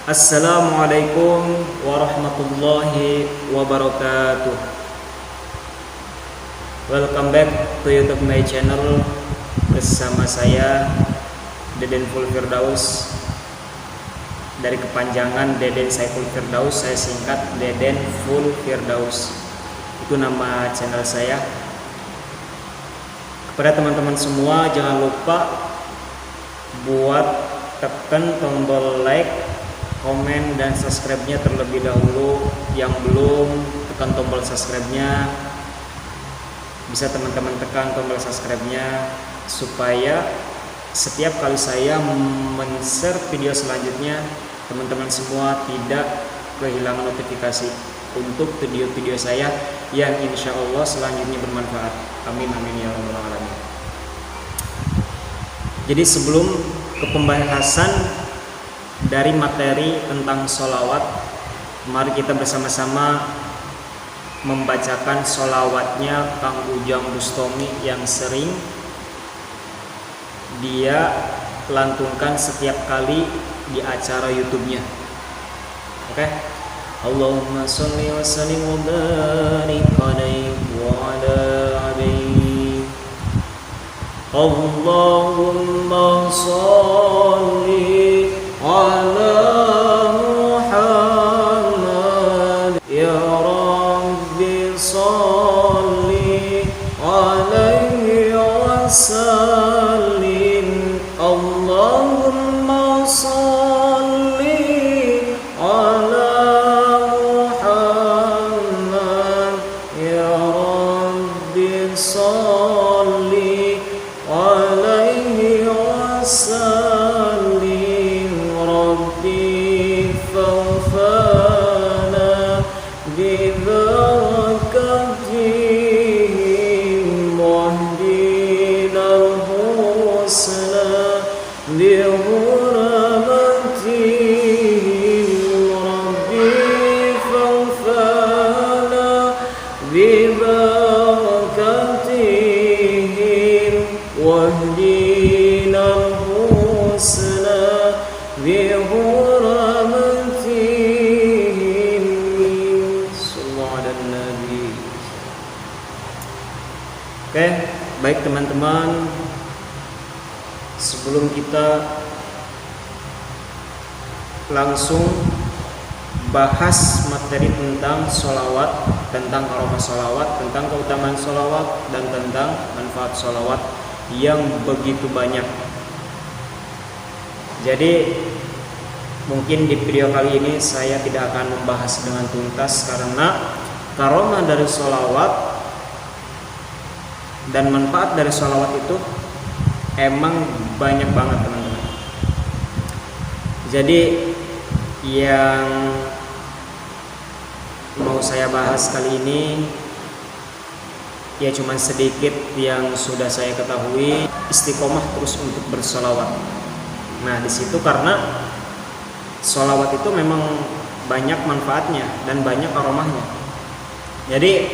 Assalamualaikum warahmatullahi wabarakatuh. Welcome back to YouTube my channel. Bersama saya Deden Full Firdaus. Dari kepanjangan Deden Saiful Firdaus, saya singkat Deden Full Firdaus. Itu nama channel saya. Kepada teman-teman semua, jangan lupa buat tekan tombol like, komen, dan subscribe-nya terlebih dahulu. Yang belum tekan tombol subscribe-nya, bisa teman-teman tekan tombol subscribe-nya supaya setiap kali saya men-share video selanjutnya, teman-teman semua tidak kehilangan notifikasi untuk video-video saya yang insya Allah selanjutnya bermanfaat. Amin amin ya rabbal alamin. Jadi sebelum ke pembahasan dari materi tentang sholawat, mari kita bersama-sama membacakan sholawatnya Kang Ujang Bustami yang sering dia lantunkan setiap kali di acara YouTube-nya. Oke? Allahumma sholli wa sallim wa barik alaihi wa ala alihi. Allahumma sholli ala Muhammad ya Rabbi sholli alaihi wa sallim. Allahumma sholli ala Muhammad ya Rabbi sholli alaihi wa sallim. Rabbi fawfana bibarakatihim wahdina al-husna bihurmatihim. Rabbi fawfana bibarakatihim wahdina al-husna bihurmatihim. Sallallahu ala nabi. Oke, baik teman-teman, sebelum kita langsung bahas materi tentang sholawat, tentang aroma sholawat, tentang keutamaan sholawat, dan tentang manfaat sholawat yang begitu banyak. Jadi mungkin di video kali ini saya tidak akan membahas dengan tuntas karena karomah dari sholawat dan manfaat dari sholawat itu emang banyak banget teman-teman. Jadi yang mau saya bahas kali ini ya cuma sedikit yang sudah saya ketahui. Istiqomah terus untuk bersolawat. Nah di situ karena solawat itu memang banyak manfaatnya dan banyak aromahnya. Jadi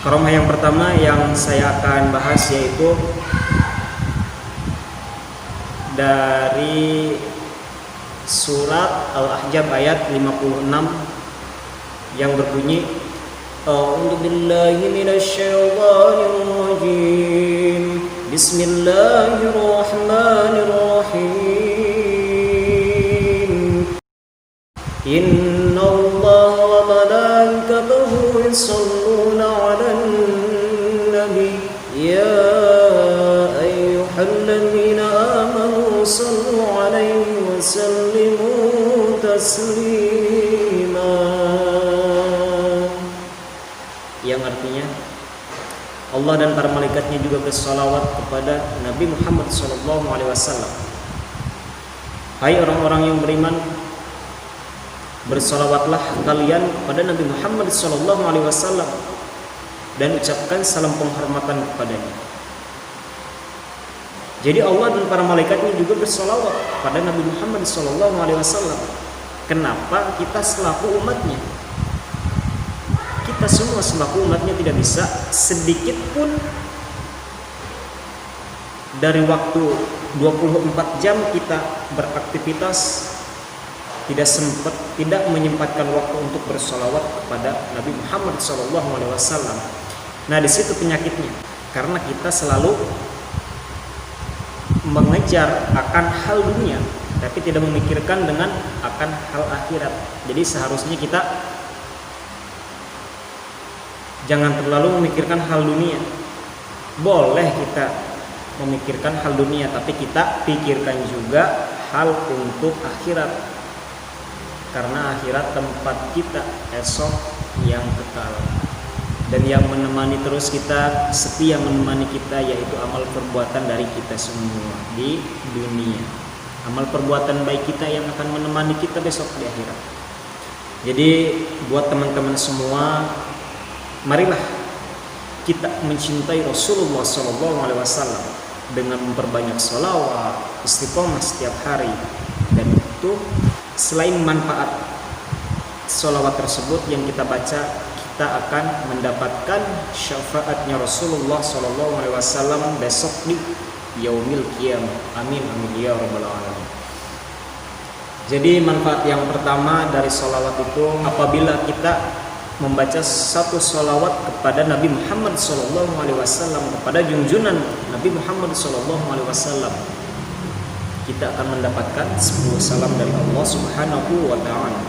aroma yang pertama yang saya akan bahas yaitu dari surat Al-Ahzab ayat 56 yang berbunyi A'udzu billahi minasyaitonir rajim. Bismillahirrahmanirrahim. Innallaha wa malaikatahu yusholluna 'alan nabi ya ayyuhalladzina amanu shallu 'alaihi wa sallimu taslima. Yang artinya Allah dan para malaikatnya juga bersalawat kepada Nabi Muhammad SAW. Hai orang-orang yang beriman, bersalawatlah kalian kepada Nabi Muhammad SAW dan ucapkan salam penghormatan kepadanya. Jadi Allah dan para malaikatnya juga bersalawat kepada Nabi Muhammad SAW. Kenapa? Kita selaku umatnya, kita semua selaku umatnya tidak bisa sedikit pun dari waktu 24 jam kita beraktivitas, tidak menyempatkan waktu untuk bersolawat kepada Nabi Muhammad SAW. Nah, di situ penyakitnya, karena kita selalu mengejar akan hal dunia, tapi tidak memikirkan dengan akan hal akhirat. Jadi seharusnya kita jangan terlalu memikirkan hal dunia. Boleh kita memikirkan hal dunia, tapi kita pikirkan juga hal untuk akhirat, karena akhirat tempat kita esok yang kekal. Dan yang menemani terus kita, setia menemani kita, yaitu amal perbuatan dari kita semua di dunia. Amal perbuatan baik kita yang akan menemani kita besok di akhirat. Jadi buat teman-teman semua, marilah kita mencintai Rasulullah SAW dengan memperbanyak sholawat, istiqomah setiap hari. Dan itu selain manfaat sholawat tersebut yang kita baca, kita akan mendapatkan syafaatnya Rasulullah SAW besok di yaumil qiyamah. Amin amin ya rabbal alamin. Jadi manfaat yang pertama dari sholawat itu, apabila kita membaca satu sholawat kepada Nabi Muhammad SAW, kepada junjunan Nabi Muhammad SAW, kita akan mendapatkan sebuah salam dari Allah Subhanahu wa ta'ala.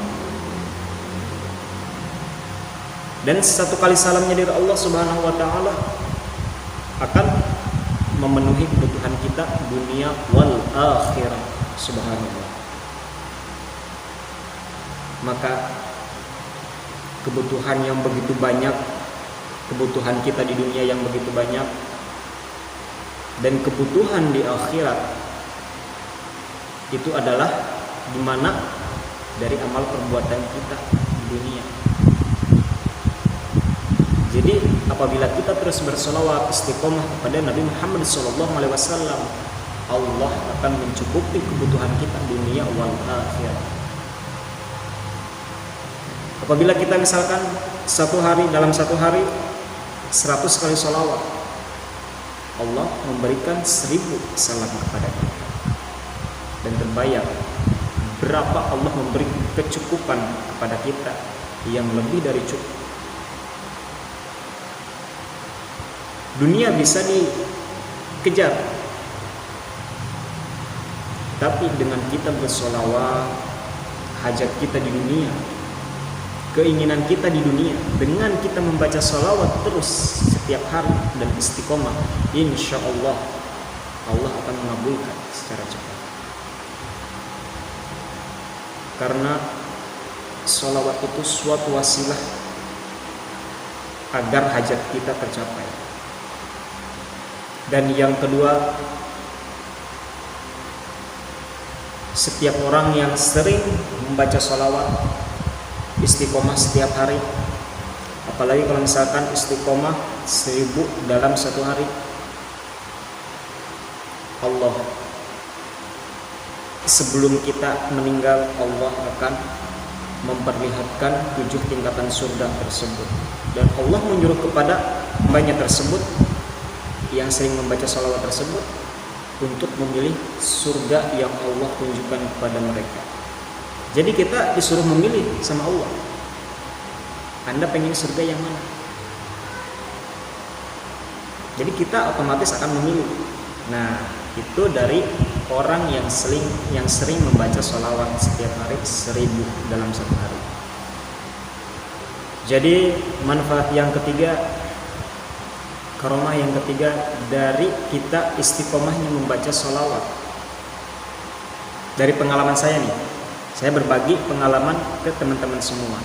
Dan satu kali salamnya dari Allah Subhanahu wa ta'ala akan memenuhi kebutuhan kita dunia wal akhirah. Subhanallah. Maka kebutuhan yang begitu banyak, kebutuhan kita di dunia yang begitu banyak, dan kebutuhan di akhirat itu adalah dimana dari amal perbuatan kita di dunia. Jadi apabila kita terus bersolawat istiqomah kepada Nabi Muhammad SAW, Allah akan mencukupi kebutuhan kita dunia wal akhirah. Apabila kita misalkan dalam satu hari 100 kali solawat, Allah memberikan 1000 salam kepada kita. Dan terbayang berapa Allah memberi kecukupan kepada kita yang lebih dari cukup. Dunia bisa dikejar, tapi dengan kita bersolawat, hajat kita di dunia, keinginan kita di dunia, dengan kita membaca solawat terus setiap hari dan istiqomah, insya Allah Allah akan mengabulkan secara cepat. Karena solawat itu suatu wasilah agar hajat kita tercapai. Dan yang kedua, setiap orang yang sering membaca sholawat istiqomah setiap hari, apalagi kalau misalkan istiqomah 1000 dalam satu hari, Allah sebelum kita meninggal, Allah akan memperlihatkan 7 tingkatan surga tersebut. Dan Allah menyuruh kepada hambanya tersebut yang sering membaca sholawat tersebut untuk memilih surga yang Allah tunjukkan kepada mereka. Jadi kita disuruh memilih sama Allah. Anda pengen surga yang mana? Jadi kita otomatis akan memilih. Nah, itu dari orang yang sering membaca sholawat setiap hari 1000 dalam satu hari. Jadi manfaat yang ketiga, karomah yang ketiga dari kita istiqomahnya membaca sholawat. Dari pengalaman saya nih, saya berbagi pengalaman ke teman-teman semua.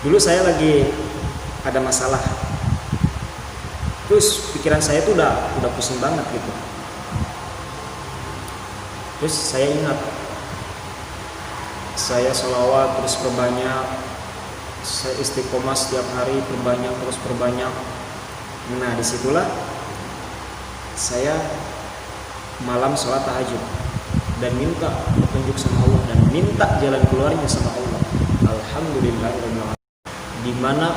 Dulu saya lagi ada masalah, terus pikiran saya tuh udah pusing banget gitu. Terus saya ingat, saya sholawat terus perbanyak, saya istiqomah setiap hari perbanyak. Nah, disitulah saya malam sholat tahajud dan minta petunjuk sama Allah dan minta jalan keluarnya sama Allah. Alhamdulillah, di mana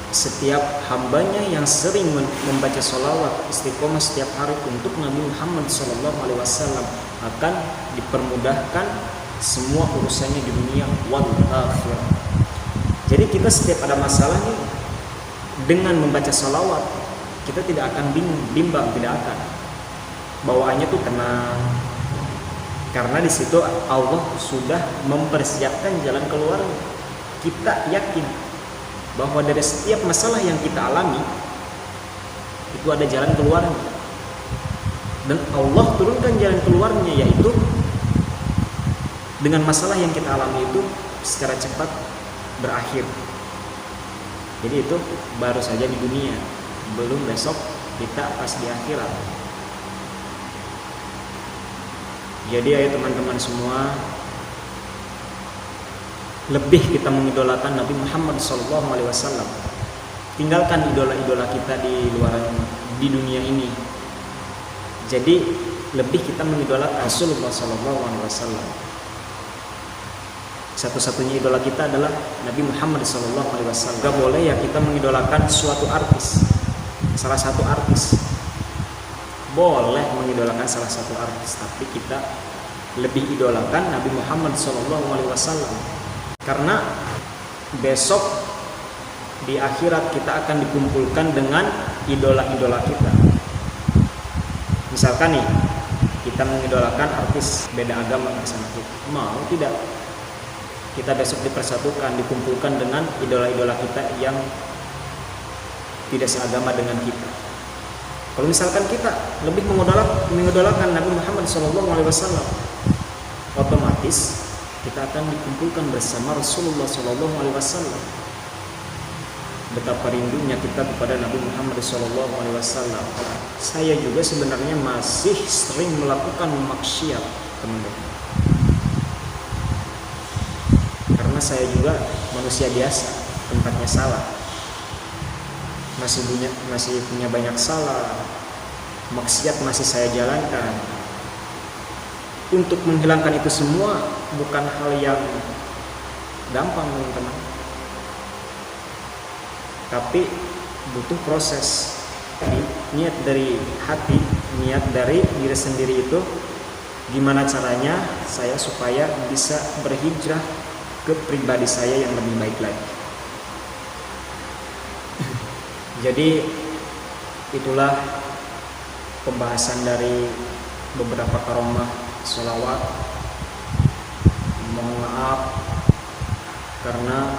setiap hambanya yang sering membaca sholawat istiqomah setiap hari untuk Nabi Muhammad SAW akan dipermudahkan semua urusannya di dunia wal akhirah. Jadi kita setiap ada masalah nih, dengan membaca sholawat kita tidak akan bimbang, tidak akan, bawaannya tuh tenang, karena di situ Allah sudah mempersiapkan jalan keluarnya. Kita yakin bahwa dari setiap masalah yang kita alami itu ada jalan keluarnya, dan Allah turunkan jalan keluarnya, yaitu dengan masalah yang kita alami itu secara cepat berakhir. Jadi itu baru saja di dunia, belum besok kita pas di akhirat. Jadi ayo teman-teman semua, lebih kita mengidolakan Nabi Muhammad SAW. Tinggalkan idola-idola kita di luar, di dunia ini. Jadi lebih kita mengidolakan Rasulullah SAW. Satu-satunya idola kita adalah Nabi Muhammad SAW. Gak boleh ya kita mengidolakan suatu artis, salah satu artis. Boleh mengidolakan salah satu artis, tapi kita lebih idolakan Nabi Muhammad SAW. Karena besok di akhirat kita akan dikumpulkan dengan idola-idola kita. Misalkan nih, kita mengidolakan artis beda agama bersama kita, mau tidak, kita besok dipersatukan, dikumpulkan dengan idola-idola kita yang tidak seagama dengan kita. Kalau misalkan kita lebih mengidolakan Nabi Muhammad SAW, otomatis kita akan dikumpulkan bersama Rasulullah SAW. Betapa rindunya kita kepada Nabi Muhammad SAW. Saya juga sebenarnya masih sering melakukan maksiat, teman-teman. Karena saya juga manusia biasa, tempatnya salah. Masih punya banyak salah, maksiat masih saya jalankan. Untuk menghilangkan itu semua bukan hal yang gampang, teman-teman, tapi butuh proses. Niat dari hati, niat dari diri sendiri itu gimana caranya saya supaya bisa berhijrah ke pribadi saya yang lebih baik lagi. Jadi itulah pembahasan dari beberapa karomah sholawat. Mohon maaf karena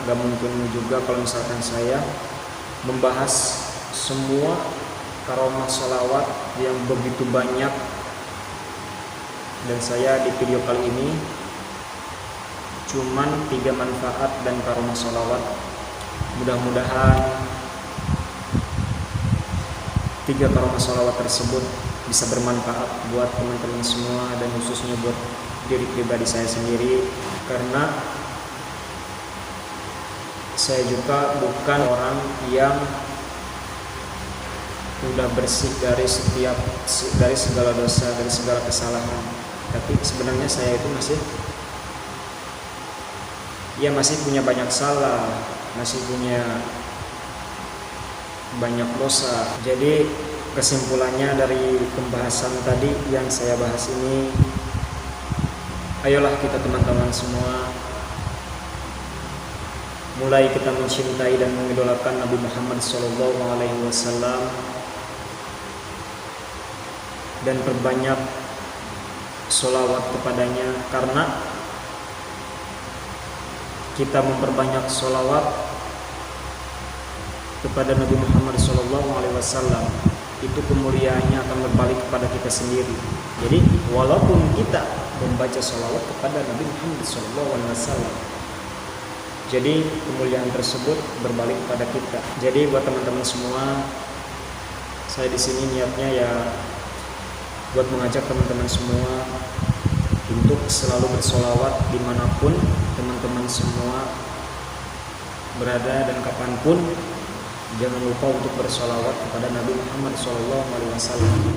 gak mungkin juga kalau misalkan saya membahas semua karomah sholawat yang begitu banyak, dan saya di video kali ini cuman 3 manfaat dan karomah sholawat. Mudah-mudahan 3 karomah sholawat tersebut bisa bermanfaat buat teman-teman semua, dan khususnya buat diri pribadi saya sendiri, karena saya juga bukan orang yang udah bersih dari segala dosa, dari segala kesalahan. Tapi sebenarnya saya itu masih punya banyak salah, masih punya banyak dosa. Jadi kesimpulannya dari pembahasan tadi yang saya bahas ini, ayolah kita teman-teman semua mulai kita mencintai dan mengidolakan Nabi Muhammad SAW, dan perbanyak sholawat kepadanya. Karena kita memperbanyak sholawat kepada Nabi Muhammad SAW, itu kemuliaannya akan berbalik kepada kita sendiri. Jadi walaupun kita membaca sholawat kepada Nabi Muhammad SAW, jadi kemuliaan tersebut berbalik kepada kita. Jadi buat teman-teman semua, saya di sini niatnya ya buat mengajak teman-teman semua untuk selalu bersholawat dimanapun teman-teman semua berada, dan kapanpun jangan lupa untuk bersholawat kepada Nabi Muhammad SAW.